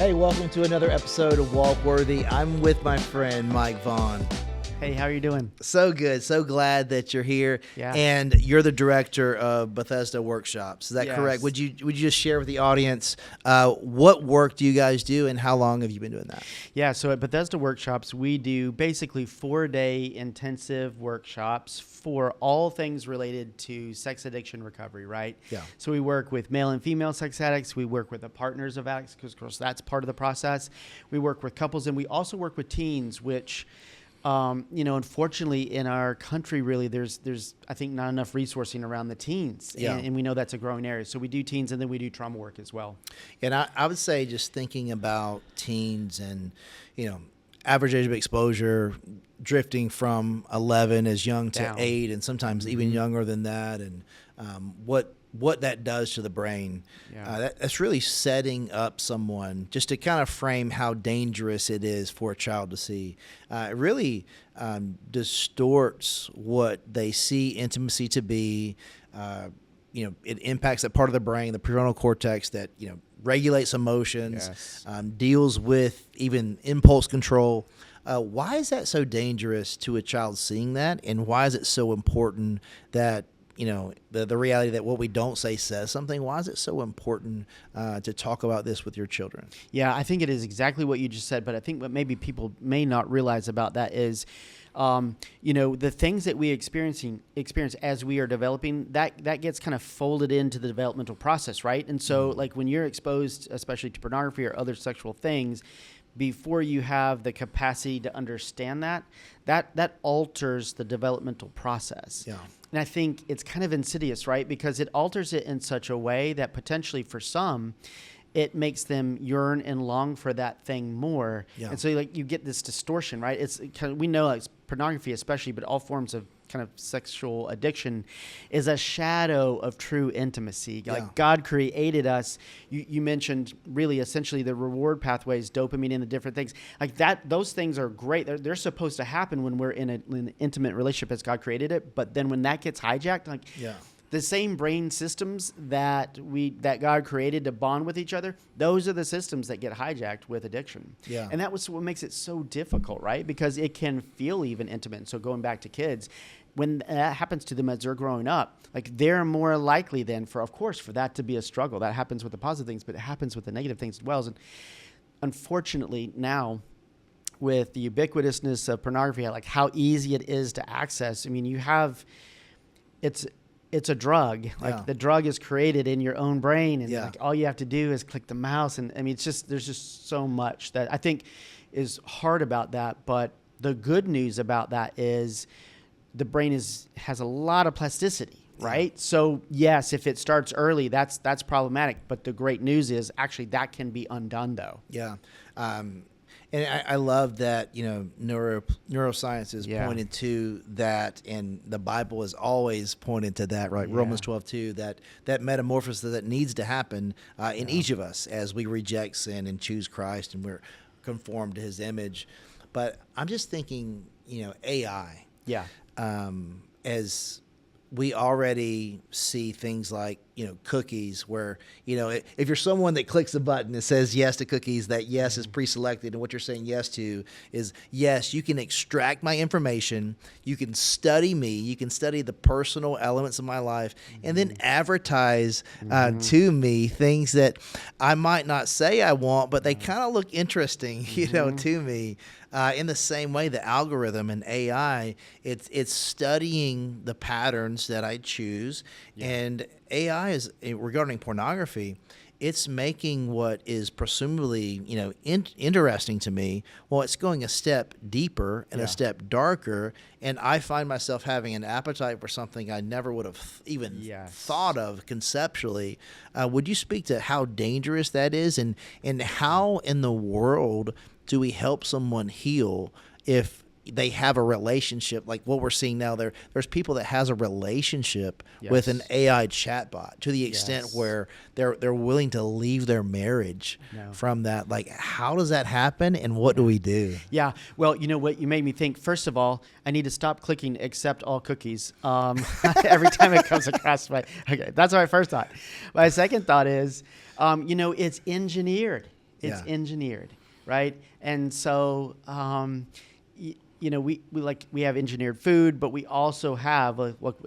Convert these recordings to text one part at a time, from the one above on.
Hey, welcome to another episode of Walkworthy. I'm with my friend Mike Vaughn. Hey, how are you doing? So good. So glad that you're here. Yeah. And you're the director of Bethesda Workshops. Is that Yes. correct? Would you just share with the audience what work do you guys do and how long have you been doing that? Yeah, so at Bethesda Workshops, we do basically 4-day intensive workshops for all things related to sex addiction recovery, right? Yeah. So we work with male and female sex addicts. We work with the partners of addicts because, of course, that's part of the process. We work with couples, and we also work with teens, which... unfortunately, in our country, really, there's I think not enough resourcing around the teens, Yeah. and we know that's a growing area. So we do teens, and then we do trauma work as well. And I would say just thinking about teens and, average age of exposure drifting from 11 as young to Down. 8 and sometimes even younger than that, and what that does to the brain. Yeah. That's really setting up someone just to kind of frame how dangerous it is for a child to see. It really distorts what they see intimacy to be. It impacts that part of the brain, the prefrontal cortex that, regulates emotions, Yes. deals with even impulse control. Why is that so dangerous to a child seeing that? And why is it so important that, the reality that what we don't say says something? Why is it so important to talk about this with your children? Yeah, I think it is exactly what you just said, but I think what maybe people may not realize about that is, the things that we experience as we are developing, that gets kind of folded into the developmental process, right? And so, like when you're exposed, especially to pornography or other sexual things, before you have the capacity to understand that alters the developmental process. Yeah. And I think it's kind of insidious, right? Because it alters it in such a way that potentially for some, it makes them yearn and long for that thing more. Yeah. And so you get this distortion, right? It's kind of, we know it's pornography especially, but all forms of kind of sexual addiction is a shadow of true intimacy. Yeah. Like God created us. You mentioned really essentially the reward pathways, dopamine and the different things like that. Those things are great. They're supposed to happen when we're in an intimate relationship as God created it. But then when that gets hijacked, the same brain systems that God created to bond with each other, those are the systems that get hijacked with addiction. Yeah. And that was what makes it so difficult, right? Because it can feel even intimate. So going back to kids, when that happens to them as they're growing up, they're more likely then for that to be a struggle. That happens with the positive things, but it happens with the negative things as well. And unfortunately now, with the ubiquitousness of pornography, like how easy it is to access, it's a drug. The drug is created in your own brain, and all you have to do is click the mouse. And there's just so much that I think is hard about that. But the good news about that is the brain has a lot of plasticity, right? Yeah. So yes, if it starts early, that's problematic. But the great news is actually that can be undone, though. Yeah. And I love that, neuroscience is pointed to that, and the Bible is always pointed to that, right? Yeah. Romans 12:2, that metamorphosis that needs to happen in each of us as we reject sin and choose Christ and we're conformed to his image. But I'm just thinking, AI. Yeah. As we already see things like, cookies where, if you're someone that clicks a button that says yes to cookies, that yes is pre-selected. And what you're saying yes to is, yes, you can extract my information. You can study me. You can study the personal elements of my life and then advertise to me things that I might not say I want, but they kind of look interesting, to me. In the same way, the algorithm and AI, it's studying the patterns that I choose. Yeah. And AI is, regarding pornography, it's making what is presumably, interesting to me. Well, it's going a step deeper and a step darker, and I find myself having an appetite for something I never would have even thought of conceptually. Would you speak to how dangerous that is, and how in the world do we help someone heal if they have a relationship like what we're seeing now? There's people that has a relationship with an AI chatbot to the extent where they're willing to leave their marriage from that. Like, how does that happen, and what do we do? Yeah, well, you know what, you made me think. First of all, I need to stop clicking accept all cookies every time it comes across my. Okay, that's my first thought. My second thought is, it's engineered. It's Yeah. engineered, right? And so, we have engineered food, but we also have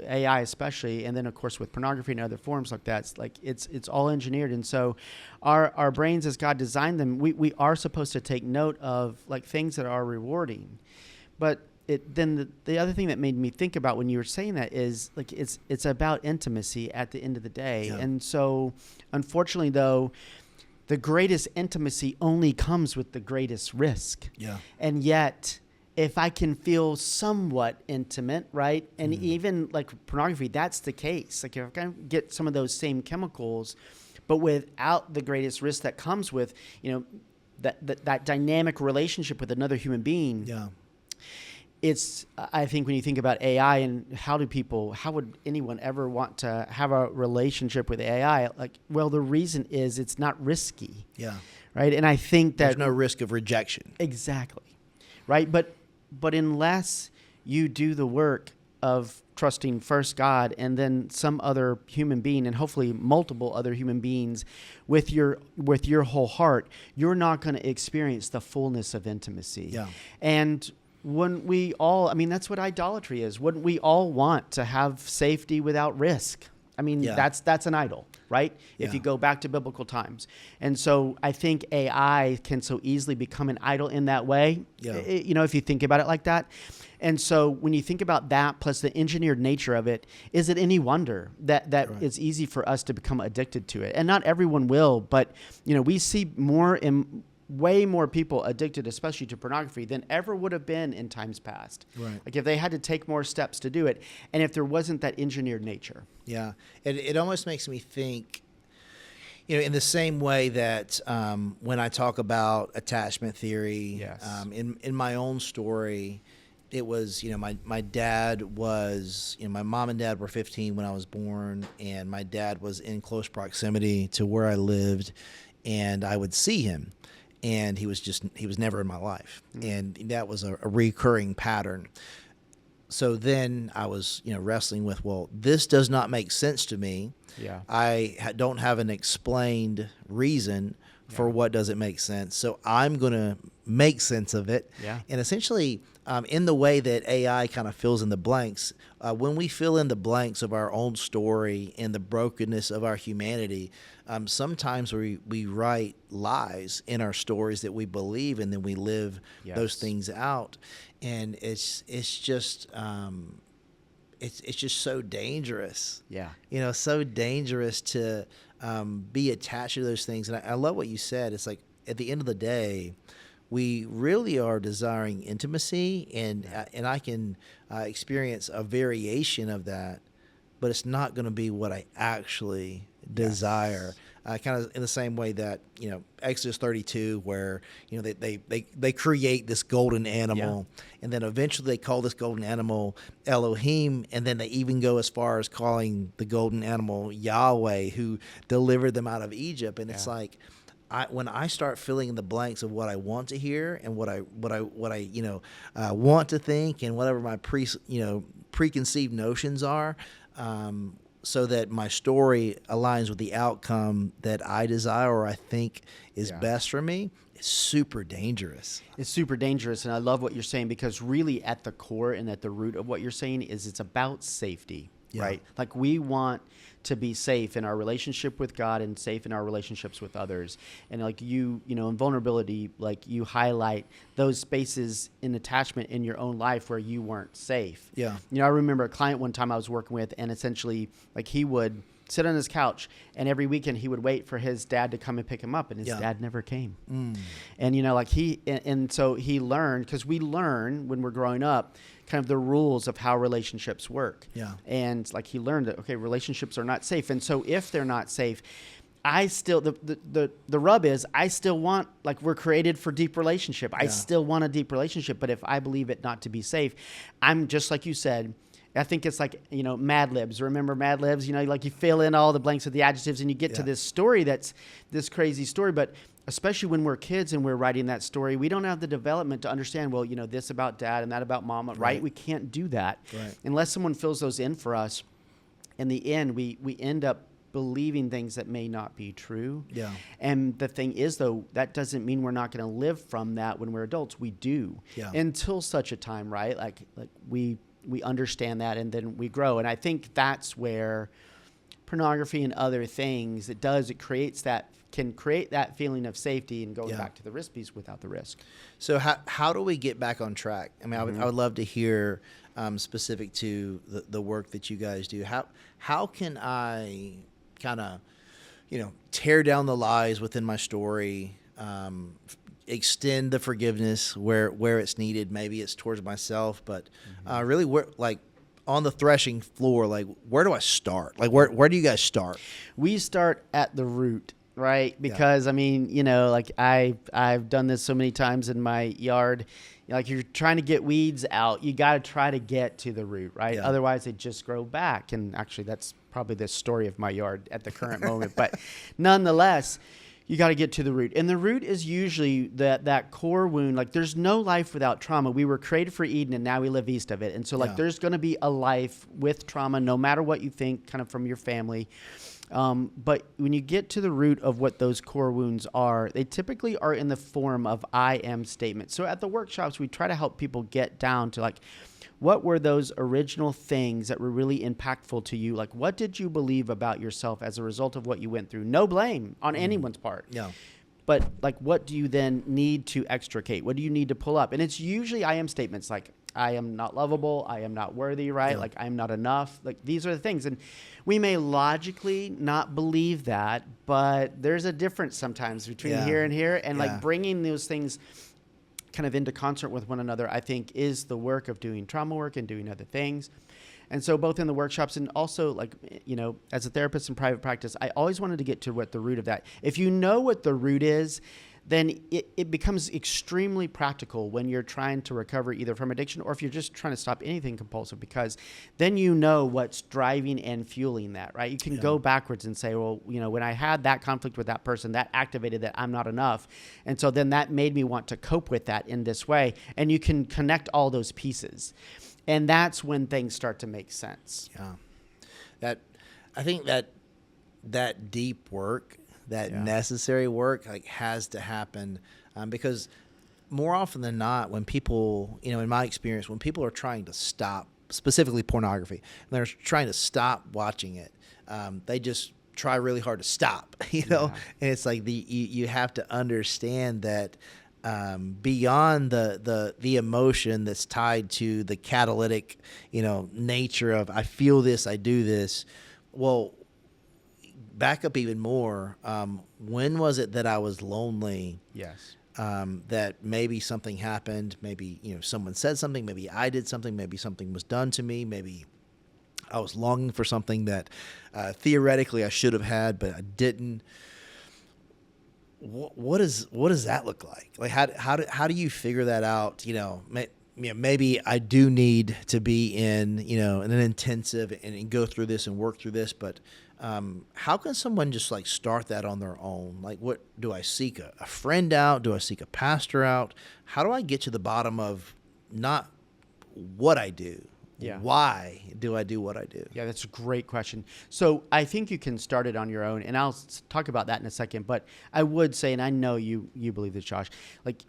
AI especially, and then of course with pornography and other forms like that, it's all engineered. And so our brains, as God designed them, we are supposed to take note of like things that are rewarding. But the other thing that made me think about when you were saying that is like it's about intimacy at the end of the day. Yeah. And so unfortunately though, the greatest intimacy only comes with the greatest risk. Yeah. And yet, if I can feel somewhat intimate, right? And even like pornography, that's the case. Like if I can get some of those same chemicals, but without the greatest risk that comes with, that dynamic relationship with another human being. Yeah. I think when you think about AI and how would anyone ever want to have a relationship with AI? Like, well, the reason is it's not risky. Yeah. Right. And I think that There's no risk of rejection. Exactly. Right. But unless you do the work of trusting first God and then some other human being, and hopefully multiple other human beings with your whole heart, you're not going to experience the fullness of intimacy. Yeah. And when we all, I mean, that's what idolatry is. Wouldn't we all want to have safety without risk? I mean, Yeah. that's an idol, right? If Yeah. you go back to biblical times. And so I think AI can so easily become an idol in that way, Yeah. if you think about it like that. And so when you think about that, plus the engineered nature of it, is it any wonder that Right. it's easy for us to become addicted to it? And not everyone will, but, we see way more people addicted, especially to pornography, than ever would have been in times past. Right. Like if they had to take more steps to do it, and if there wasn't that engineered nature. Yeah. It almost makes me think, in the same way that when I talk about attachment theory, Yes. In my own story, it was, my dad was, my mom and dad were 15 when I was born, and my dad was in close proximity to where I lived, and I would see him. And he was never in my life. And that was a recurring pattern. So then I was, wrestling with, well, this does not make sense to me. Yeah. I don't have an explained reason for what doesn't make sense. So I'm going to make sense of it. Yeah. And essentially, in the way that AI kind of fills in the blanks, when we fill in the blanks of our own story and the brokenness of our humanity, sometimes we write lies in our stories that we believe, and then we live those Yes. things out. And it's just it's just so dangerous. Yeah. So dangerous to be attached to those things. And I love what you said. It's like at the end of the day, we really are desiring intimacy, and I can experience a variation of that, but it's not going to be what I actually desire. Kind of in the same way that Exodus 32, where they create this golden animal, and then eventually they call this golden animal Elohim, and then they even go as far as calling the golden animal Yahweh, who delivered them out of Egypt. And it's like, when I start filling in the blanks of what I want to hear and what I want to think, and whatever my preconceived notions are, so that my story aligns with the outcome that I desire or I think is best for me, it's super dangerous. It's super dangerous, and I love what you're saying, because really at the core and at the root of what you're saying is it's about safety, right? Like we want to be safe in our relationship with God and safe in our relationships with others. And like in vulnerability, like you highlight those spaces in attachment in your own life where you weren't safe. Yeah. I remember a client one time I was working with, and essentially like he would sit on his couch, and every weekend he would wait for his dad to come and pick him up, and his dad never came. And and so he learned, because we learn when we're growing up kind of the rules of how relationships work. Yeah. And like he learned that, okay, relationships are not safe. And so if they're not safe, I still, the rub is I still want, like we're created for deep relationship. I still want a deep relationship. But if I believe it not to be safe, I'm just like you said, I think it's like, Mad Libs. Remember Mad Libs? Like you fill in all the blanks with the adjectives and you get to this story that's this crazy story. But especially when we're kids and we're writing that story, we don't have the development to understand, well, this about dad and that about mama, right? We can't do that. Right. Unless someone fills those in for us. In the end, we end up believing things that may not be true. Yeah. And the thing is, though, that doesn't mean we're not going to live from that when we're adults. We do. Yeah. Until such a time, right? Like we understand that, and then we grow. And I think that's where pornography and other things, it can create that feeling of safety and going back to the risk piece without the risk. So how do we get back on track? I mean, I would love to hear specific to the work that you guys do. How can I kind of, tear down the lies within my story, extend the forgiveness where it's needed? Maybe it's towards myself, but really, on the threshing floor, like, where do I start? Like, where do you guys start? We start at the root, right? Because I mean, like I've done this so many times in my yard. Like, you're trying to get weeds out, you got to try to get to the root, right? Yeah. Otherwise they just grow back. And actually, that's probably the story of my yard at the current moment. But nonetheless, you got to get to the root. And the root is usually that core wound. Like, there's no life without trauma. We were created for Eden, and now we live east of it. And so, there's going to be a life with trauma, no matter what you think, kind of from your family. But when you get to the root of what those core wounds are, they typically are in the form of I am statements. So at the workshops, we try to help people get down to, like, what were those original things that were really impactful to you? Like, what did you believe about yourself as a result of what you went through? No blame on anyone's part. Yeah. But, like, what do you then need to extricate? What do you need to pull up? And it's usually I am statements like, I am not lovable, I am not worthy, right? Yeah. Like, I am not enough. Like, these are the things. And we may logically not believe that, but there's a difference sometimes between here and here. And like, bringing those things kind of into concert with one another, I think, is the work of doing trauma work and doing other things. And so both in the workshops and also, like, as a therapist in private practice, I always wanted to get to what the root of that. If you know what the root is, then it becomes extremely practical when you're trying to recover either from addiction or if you're just trying to stop anything compulsive, because then you know what's driving and fueling that, right? You can go backwards and say, well, when I had that conflict with that person, that activated that I'm not enough. And so then that made me want to cope with that in this way. And you can connect all those pieces. And that's when things start to make sense. Yeah. I think that deep work, that necessary work, like, has to happen, because more often than not, when people, in my experience, when people are trying to stop, specifically pornography, and they're trying to stop watching it, they just try really hard to stop, and it's like you have to understand that beyond the emotion that's tied to the catalytic, nature of I feel this, I do this. Well, back up even more. When was it that I was lonely? Yes. That maybe something happened. Maybe, someone said something. Maybe I did something. Maybe something was done to me. Maybe I was longing for something that theoretically I should have had, but I didn't. What does that look like? Like, how do you figure that out? Maybe I do need to be in an intensive and go through this and work through this, but how can someone just, like, start that on their own? Like, what do I seek a friend out? Do I seek a pastor out? How do I get to the bottom of not what I do? Yeah. Why do I do what I do? Yeah, that's a great question. So I think you can start it on your own, and I'll talk about that in a second. But I would say, and I know you believe this, Josh, like,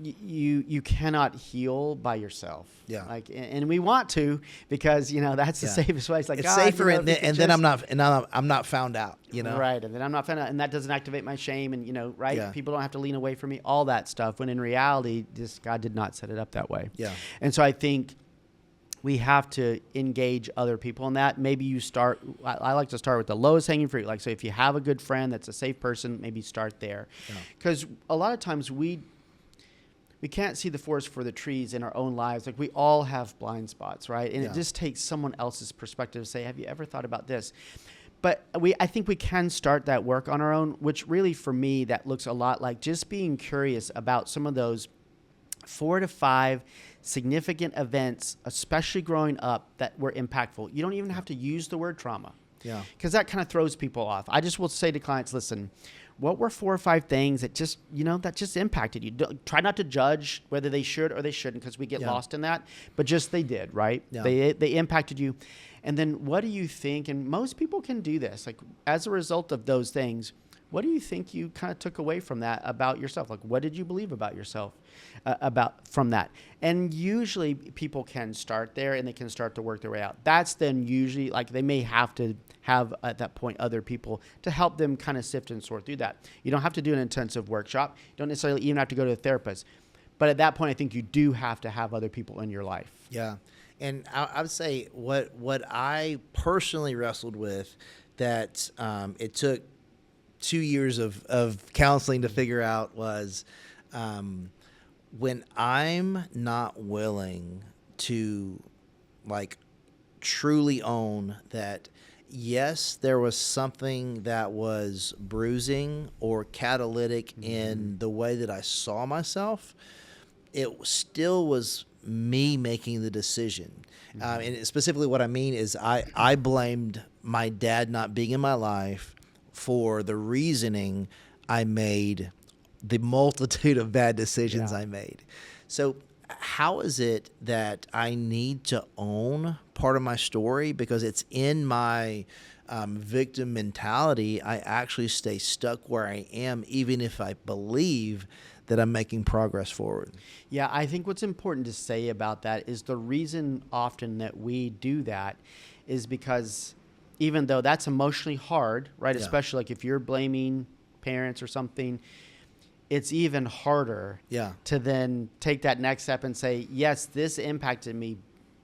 you cannot heal by yourself. Yeah. Like, and we want to, because that's the safest way. It's like, it's safer, and then I'm not found out. Right, and then I'm not found out, and that doesn't activate my shame, and right. Yeah. People don't have to lean away from me. All that stuff. When in reality, God did not set it up that way. Yeah. And so I think we have to engage other people in that. Maybe you start, I like to start with the lowest hanging fruit. Like, so if you have a good friend that's a safe person, maybe start there. Because a lot of times we can't see the forest for the trees in our own lives. Like, we all have blind spots, right? And it just takes someone else's perspective to say, have you ever thought about this? But I think we can start that work on our own, which really, for me, that looks a lot like just being curious about some of those 4 to 5 significant events, especially growing up, that were impactful. You don't even have to use the word trauma. Yeah. Because that kind of throws people off. I just will say to clients, listen, what were 4 or 5 things that just, that just impacted you? Try not to judge whether they should or they shouldn't, because we get lost in that, but just they did, right? Yeah. They impacted you. And then what do you think, and most people can do this, like as a result of those things, what do you think you kind of took away from that about yourself? Like, what did you believe about yourself from that? And usually people can start there and they can start to work their way out. That's then usually, like, they may have to have at that point other people to help them kind of sift and sort through that. You don't have to do an intensive workshop. You don't necessarily even have to go to a therapist. But at that point, I think you do have to have other people in your life. Yeah. And I would say what I personally wrestled with that it took 2 years of counseling to figure out was when I'm not willing to, like, truly own that, yes, there was something that was bruising or catalytic in the way that I saw myself, it still was me making the decision. And specifically what I mean is I blamed my dad not being in my life for the reasoning I made, the multitude of bad decisions I made. So how is it that I need to own part of my story? Because it's in my victim mentality, I actually stay stuck where I am, even if I believe that I'm making progress forward. Yeah, I think what's important to say about that is the reason often that we do that is because even though that's emotionally hard, right? Yeah. Especially like if you're blaming parents or something, it's even harder to then take that next step and say, yes, this impacted me,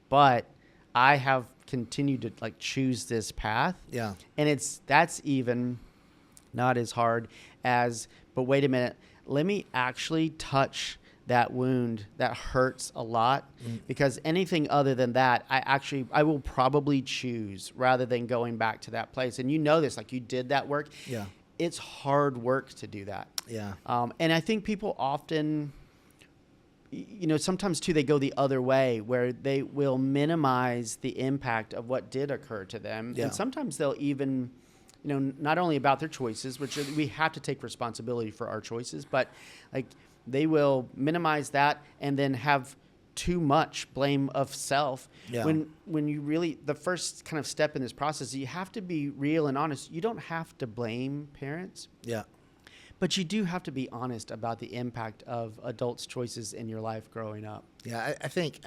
but I have continued to, like, choose this path. Yeah. And that's even not as hard as, but wait a minute, let me actually touch that wound that hurts a lot, because anything other than that, I will probably choose rather than going back to that place. And you know this, like, you did that work. Yeah. It's hard work to do that. Yeah. And I think people often, sometimes too, they go the other way where they will minimize the impact of what did occur to them. Yeah. And sometimes they'll even, not only about their choices, which we have to take responsibility for our choices, but like they will minimize that and then have too much blame of self. Yeah. When you really, the first kind of step in this process, you have to be real and honest. You don't have to blame parents. Yeah. But you do have to be honest about the impact of adults' choices in your life growing up. Yeah, I think,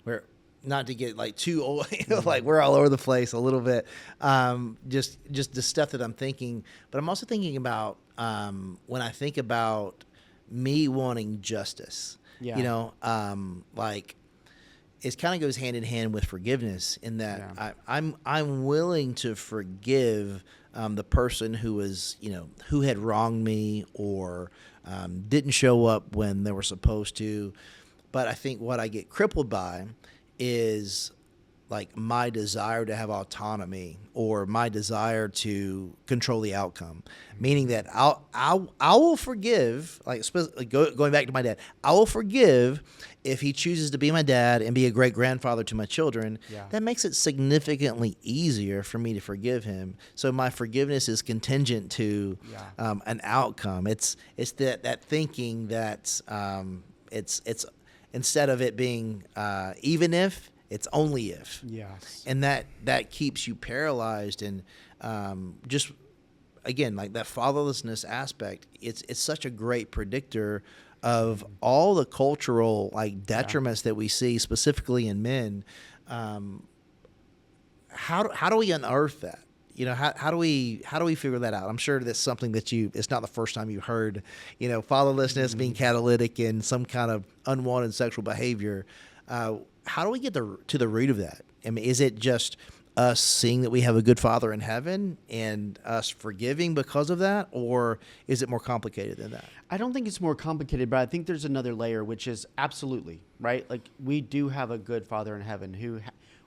we're not to get like too old, like we're all over the place a little bit. Just the stuff that I'm thinking, but I'm also thinking about when I think about me wanting justice. Yeah. Like it kind of goes hand in hand with forgiveness in that I'm willing to forgive the person who was, who had wronged me or didn't show up when they were supposed to. But I think what I get crippled by is like my desire to have autonomy or my desire to control the outcome, meaning that I will forgive, like going back to my dad, I will forgive if he chooses to be my dad and be a great grandfather to my children. Yeah. That makes it significantly easier for me to forgive him. So my forgiveness is contingent to an outcome. It's that thinking that it's instead of it being even if, it's only if. Yes. And that keeps you paralyzed and just again, like that fatherlessness aspect, it's such a great predictor of all the cultural like detriments that we see specifically in men. How do we unearth that? How do we figure that out? I'm sure that's something that it's not the first time you heard, fatherlessness being catalytic in some kind of unwanted sexual behavior. How do we get to the root of that? Is it just us seeing that we have a good Father in heaven and us forgiving because of that, or is it more complicated than that? I don't think it's more complicated, but I think there's another layer, which is absolutely, right? Like we do have a good Father in heaven who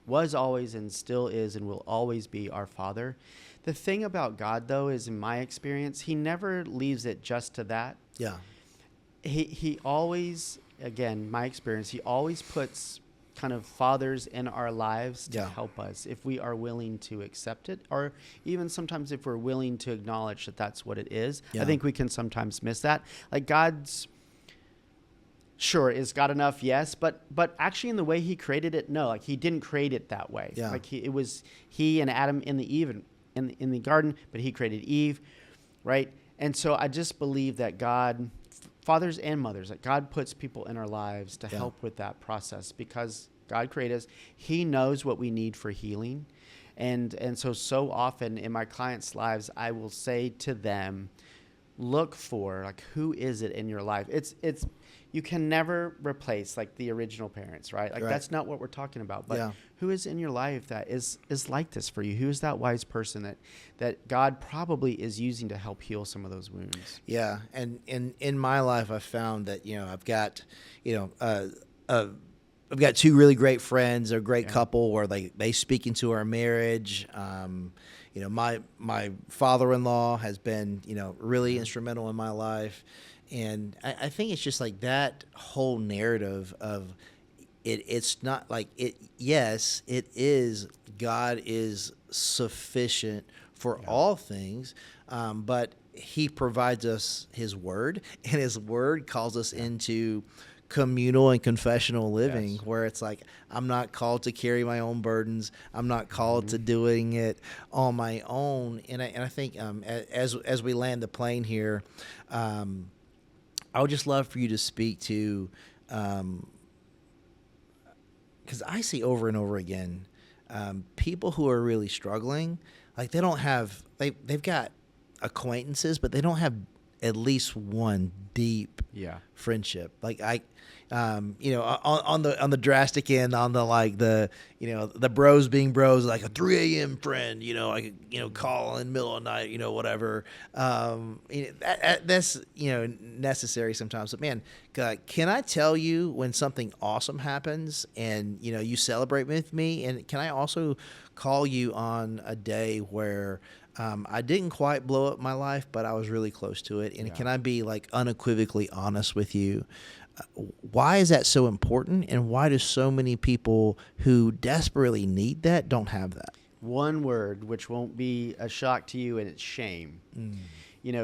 was always and still is and will always be our Father. The thing about God, though, is in my experience, he never leaves it just to that. Yeah. He always, again, my experience, he always puts kind of fathers in our lives to Yeah. help us if we are willing to accept it, or even sometimes if we're willing to acknowledge that that's what it is. Yeah. I think we can sometimes miss that. Like God's, sure, is God enough? Yes, but actually in the way he created it, no, like he didn't create it that way. Yeah. Like it was he and Adam in the garden, but he created Eve, right? And so I just believe that God, fathers and mothers, that God puts people in our lives to Yeah. help with that process, because God created us. He knows what we need for healing. And so often in my clients' lives, I will say to them, look for, like, who is it in your life? It's you can never replace like the original parents, right? Like Right. that's not what we're talking about. But Yeah. who is in your life that is like this for you? Who is that wise person that God probably is using to help heal some of those wounds? Yeah, and in my life, I've found that I've got I've got two really great friends, a great Yeah. couple where they speak into our marriage. My father-in-law has been really instrumental in my life, and I think it's just like that whole narrative of it. It's not like it. Yes, it is. God is sufficient for all things, but He provides us His Word, and His Word calls us into communal and confessional living, Yes. where it's like I'm not called to carry my own burdens. I'm not called to doing it on my own. And I think as we land the plane here, I would just love for you to speak to, because I see over and over again people who are really struggling, like they've got acquaintances, but they don't have at least one deep friendship. Like on the drastic end, on the the bros being bros, like a 3 a.m. friend, I could call in the middle of the night, whatever. That's necessary sometimes. But man, can I tell you when something awesome happens and you celebrate with me? And can I also call you on a day where I didn't quite blow up my life, but I was really close to it? And can I be like unequivocally honest with you? Why is that so important? And why do so many people who desperately need that don't have that? One word, which won't be a shock to you, and it's shame.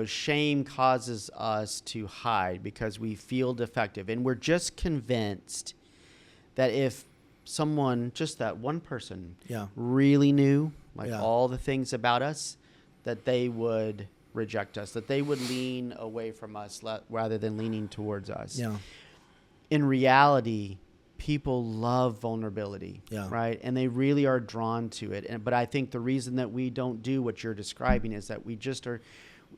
Shame causes us to hide because we feel defective. And we're just convinced that if someone, just that one person, really knew all the things about us, that they would reject us, that they would lean away from us rather than leaning towards us. Yeah. In reality, people love vulnerability, right? And they really are drawn to it. But I think the reason that we don't do what you're describing is that we just are,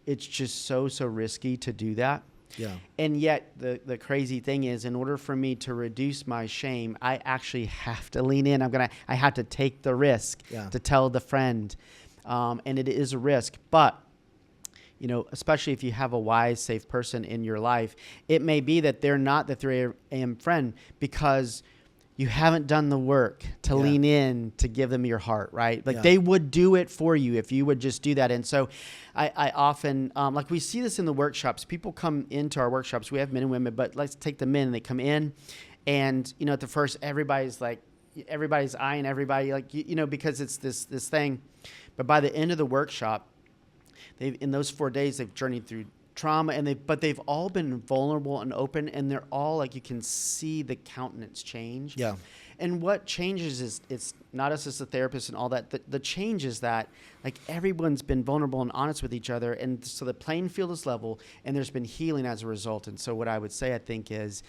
it's just so risky to do that. Yeah. And yet the crazy thing is, in order for me to reduce my shame, I actually have to lean in. I have to take the risk to tell the friend. And it is a risk, but especially if you have a wise, safe person in your life, it may be that they're not the 3 a.m. friend because you haven't done the work to lean in to give them your heart, right? Like they would do it for you if you would just do that. And so I often, like we see this in the workshops, people come into our workshops, we have men and women, but let's take the men, they come in and, at the first, everybody's eyeing everybody, like, because it's this thing. But by the end of the workshop, in those 4 days, they've journeyed through trauma, but they've all been vulnerable and open, and they're all like, you can see the countenance change. Yeah. And what changes is, it's not us as a therapist and all that. The change is that like everyone's been vulnerable and honest with each other, and so the playing field is level, and there's been healing as a result. And so what I would say, I think, is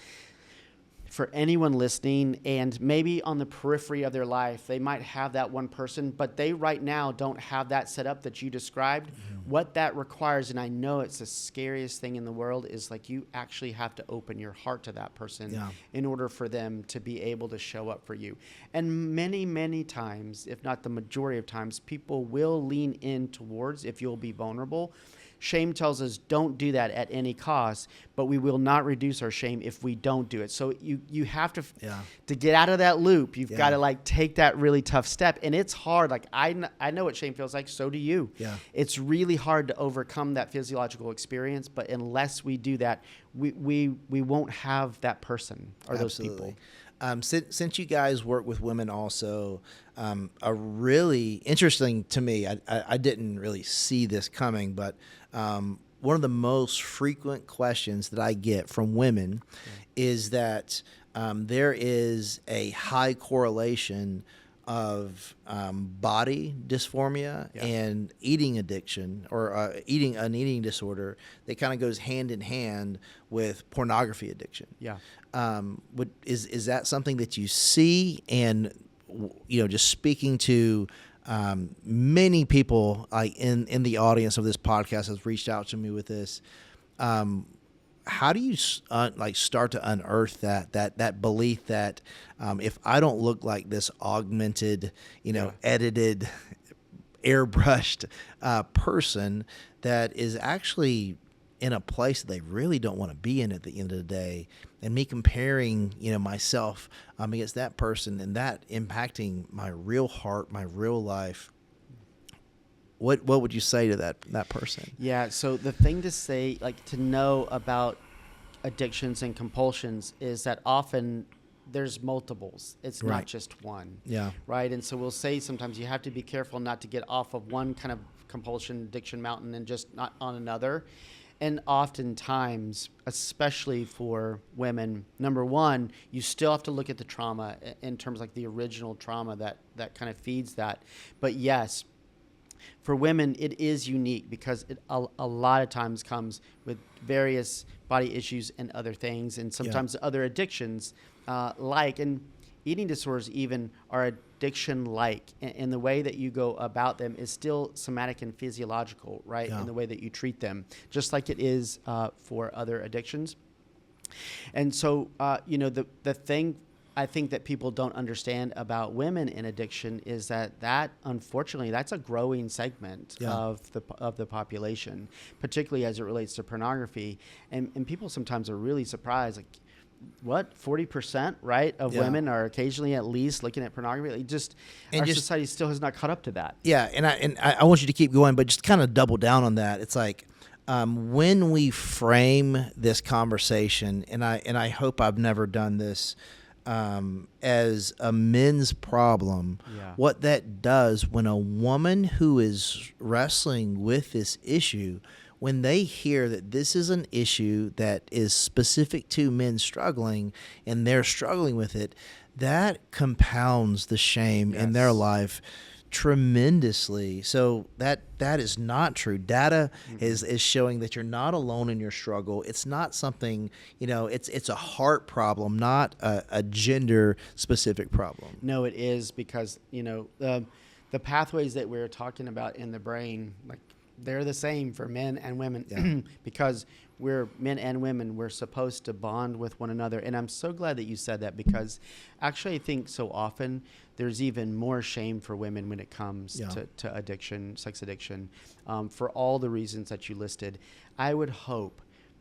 for anyone listening and maybe on the periphery of their life, they might have that one person, but they right now don't have that set up that you described. Mm-hmm. What that requires, and I know it's the scariest thing in the world, is like you actually have to open your heart to that person in order for them to be able to show up for you. And many, many times, if not the majority of times, people will lean in towards if you'll be vulnerable. Shame tells us don't do that at any cost, but we will not reduce our shame if we don't do it. So you have to get out of that loop. You've got to like take that really tough step, and it's hard. Like I know what shame feels like. So do you. Yeah. It's really hard to overcome that physiological experience, but unless we do that, we won't have that person or those people. Since you guys work with women also, a really interesting to me, I didn't really see this coming, but one of the most frequent questions that I get from women is that there is a high correlation of body dysphoria and eating addiction or an eating disorder that kind of goes hand in hand with pornography addiction. Yeah. Is that something that you see? And just speaking to many people in the audience of this podcast has reached out to me with this. How do you start to unearth that belief that if I don't look like this augmented, edited, airbrushed person that is actually in a place that they really don't want to be in at the end of the day, and me comparing myself against that person and that impacting my real heart, my real life? What would you say to that person? Yeah, so the thing to say, to know about addictions and compulsions is that often there's multiples. It's not just one. Yeah. Right? And so we'll say sometimes you have to be careful not to get off of one kind of compulsion addiction mountain and just not on another. And oftentimes, especially for women, number one, you still have to look at the trauma in terms of the original trauma that kind of feeds that. But yes, for women, it is unique because it a lot of times comes with various body issues and other things, and sometimes other addictions, and eating disorders even are addiction-like. And the way that you go about them is still somatic and physiological, right? Yeah. In the way that you treat them, just like it is for other addictions. And so, the thing I think that people don't understand about women in addiction is that unfortunately that's a growing segment of the population, particularly as it relates to pornography. And people sometimes are really surprised, 40%, right, of women are occasionally at least looking at pornography. Our society still has not caught up to that. Yeah, and I want you to keep going, but just kind of double down on that. It's like when we frame this conversation, and I hope I've never done this as a men's problem, what that does when a woman who is wrestling with this issue, when they hear that this is an issue that is specific to men struggling and they're struggling with it, that compounds the shame in their life tremendously. So that is not true. Data is showing that you're not alone in your struggle. It's not something, it's a heart problem, not a gender specific problem. No, it is, because the pathways that we're talking about in the brain, they're the same for men and women because we're men and women. We're supposed to bond with one another. And I'm so glad that you said that, because actually I think so often there's even more shame for women when it comes to addiction, sex addiction, for all the reasons that you listed. I would hope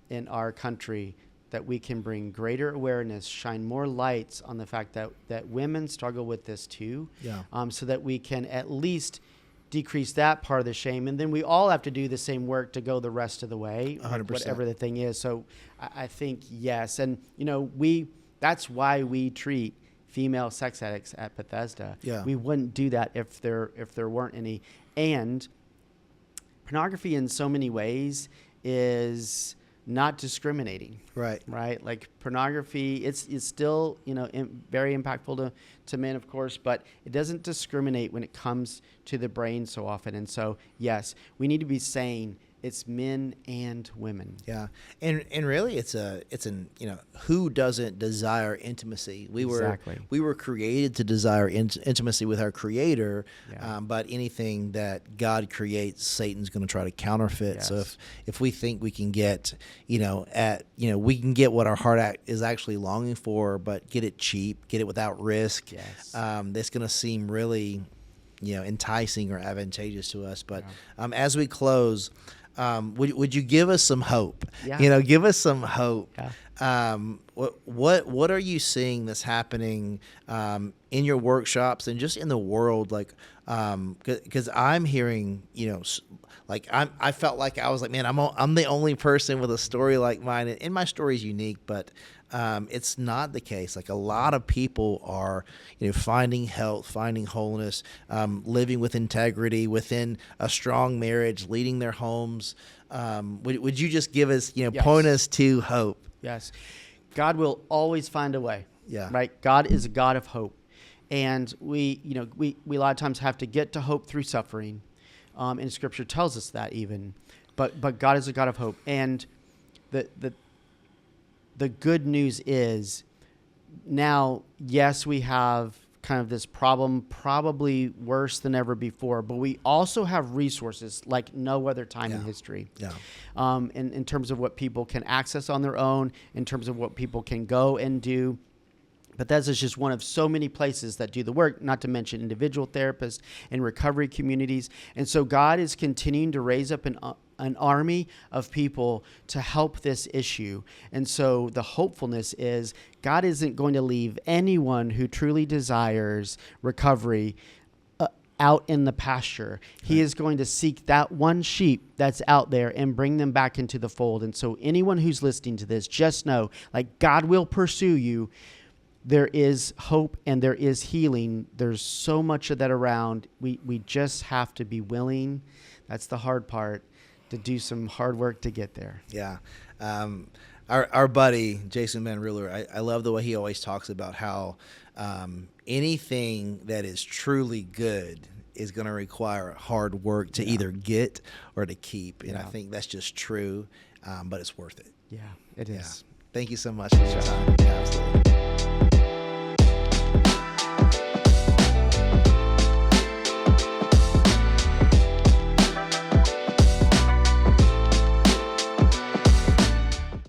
in our country that we can bring greater awareness, shine more lights on the fact that women struggle with this too, so that we can at least decrease that part of the shame. And then we all have to do the same work to go the rest of the way, 100%. Whatever the thing is. So I think, yes. And, that's why we treat female sex addicts at Bethesda. Yeah. We wouldn't do that if there weren't any. And pornography in so many ways is not discriminating. Right. Pornography, it's still, very impactful to men, of course, but it doesn't discriminate when it comes to the brain so often. And so, yes, we need to be saying it's men and women. Yeah. And really it's who doesn't desire intimacy? We were created to desire intimacy with our Creator, but anything that God creates, Satan's going to try to counterfeit. Yes. So if we think we can get, we can get what our heart is actually longing for, but get it cheap, get it without risk, that's going to seem really, enticing or advantageous to us. But as we close, would you give us some hope? Yeah. Give us some hope. Yeah. What are you seeing that's happening in your workshops and just in the world? Because I'm hearing, like I felt like I was like, man, I'm the only person with a story like mine, and my story is unique, but it's not the case. Like a lot of people are, finding health, finding wholeness, living with integrity within a strong marriage, leading their homes. Would you just give us, Yes. point us to hope? Yes. God will always find a way. Yeah. Right. God is a God of hope. And we a lot of times have to get to hope through suffering. And Scripture tells us that even. But God is a God of hope. And the good news is now, yes, we have kind of this problem, probably worse than ever before, but we also have resources like no other time in history. Yeah. In terms of what people can access on their own, in terms of what people can go and do. Bethesda is just one of so many places that do the work, not to mention individual therapists and recovery communities. And so God is continuing to raise up an army of people to help this issue. And so the hopefulness is God isn't going to leave anyone who truly desires recovery out in the pasture. He is going to seek that one sheep that's out there and bring them back into the fold. And so anyone who's listening to this, just know, like, God will pursue you. There is hope and there is healing. There's so much of that around. We just have to be willing. That's the hard part, to do some hard work to get there. Yeah. Our buddy, Jason Van Ruler, I love the way he always talks about how anything that is truly good is going to require hard work to either get or to keep. And I think that's just true, but it's worth it. Yeah, it is. Thank you so much for your time. Yeah, absolutely.